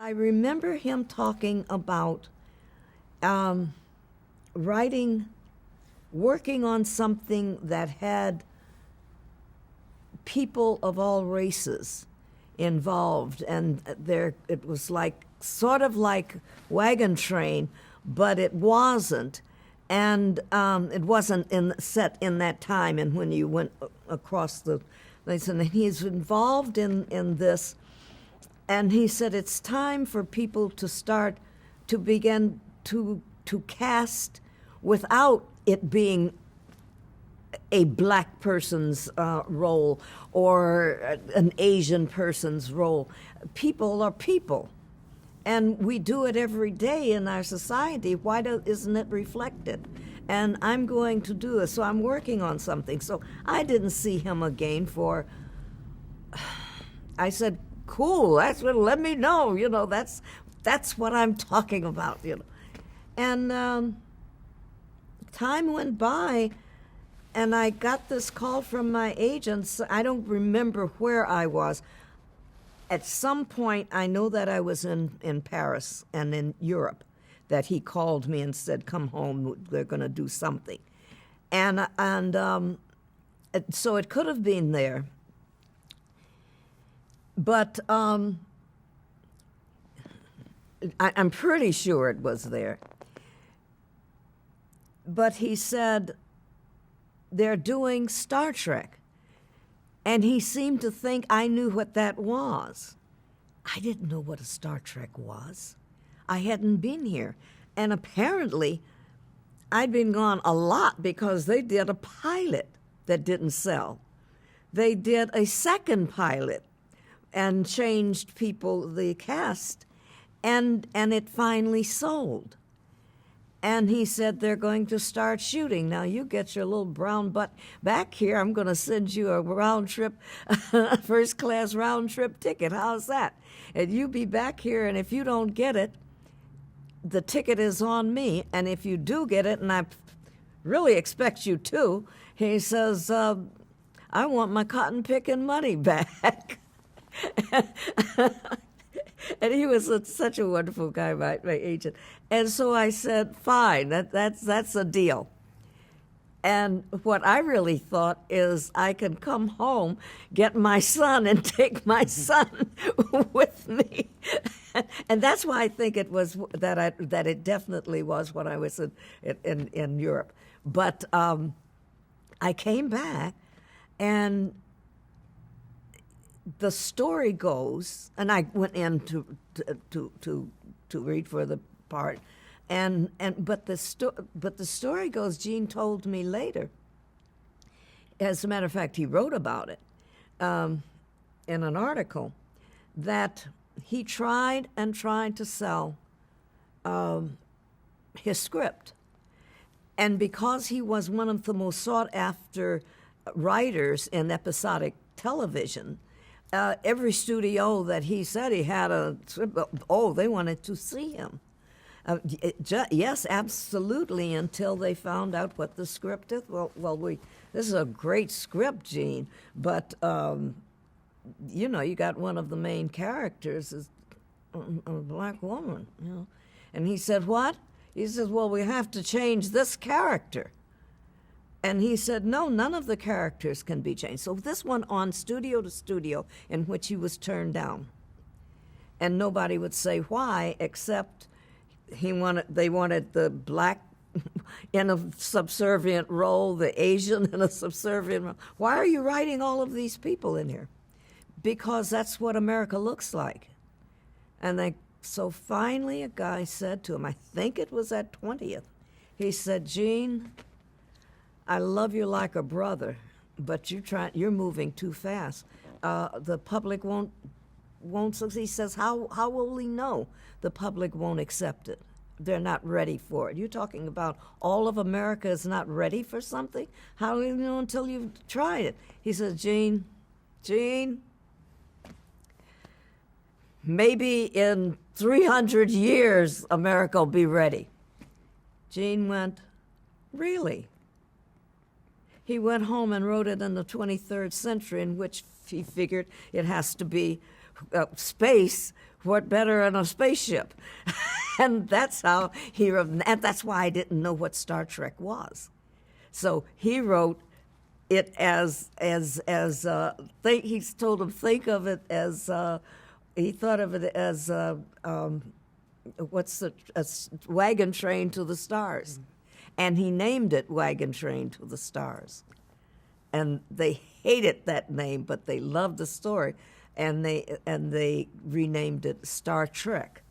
I remember him talking about um, writing, working on something that had people of all races involved, and there it was like sort of like Wagon Train, but it wasn't, and it wasn't set in that time. And when you went across the, and he's involved in this, and he said it's time for people to start to begin to cast without it being a black person's role or an Asian person's role. People are people, and we do it every day in our society. Why isn't it reflected? And I'm going to do this, so I'm working on something. So I didn't see him again for, I said, cool, that's what, let me know, that's what I'm talking about, And time went by, and I got this call from my agents. I don't remember where I was. At some point, I know that I was in Paris and in Europe, that he called me and said, come home, they're going to do something. And so it could have been there. But I'm pretty sure it was there. But he said, they're doing Star Trek. And he seemed to think I knew what that was. I didn't know what a Star Trek was. I hadn't been here. And apparently, I'd been gone a lot because they did a pilot that didn't sell. They did a second pilot and changed the cast, and it finally sold. And he said, they're going to start shooting. Now, you get your little brown butt back here. I'm going to send you a round trip, first-class round trip ticket. How's that? And you be back here, and if you don't get it, the ticket is on me. And if you do get it, and I really expect you to, he says, I want my cotton-picking money back. And he was such a wonderful guy, my agent. And so I said, fine, that's a deal. And what I really thought is I can come home, get my son, and take my son with me. And that's why I think it was that it definitely was when I was in Europe. But I came back, and the story goes, and I went in to read for the part, but the story goes. Gene told me later. As a matter of fact, he wrote about it in an article that he tried to sell his script, and because he was one of the most sought after writers in episodic television. Every studio that he said he had they wanted to see him. Yes, absolutely, until they found out what the script is. This is a great script, Gene, but, you got one of the main characters is a black woman, And he said, what? He says, well, we have to change this character. And he said, no, none of the characters can be changed. So this went on studio to studio, in which he was turned down. And nobody would say why, except they wanted the black in a subservient role, the Asian in a subservient role. Why are you writing all of these people in here? Because that's what America looks like. And so finally a guy said to him, I think it was at 20th, he said, Gene, I love you like a brother, but you're moving too fast. The public won't succeed. He says, how will we know the public won't accept it? They're not ready for it. You're talking about all of America is not ready for something? How do you know until you've tried it? He says, Gene, maybe in 300 years America will be ready. Gene went, really? He went home and wrote it in the 23rd century, in which he figured it has to be space what better than a spaceship? And that's how he wrote, and that's why I didn't know what Star Trek was. So he wrote it he told him think of it as he thought of it as what's a wagon train to the stars, and he named it Wagon Train to the Stars. And they hated that name, but they loved the story, and they renamed it Star Trek.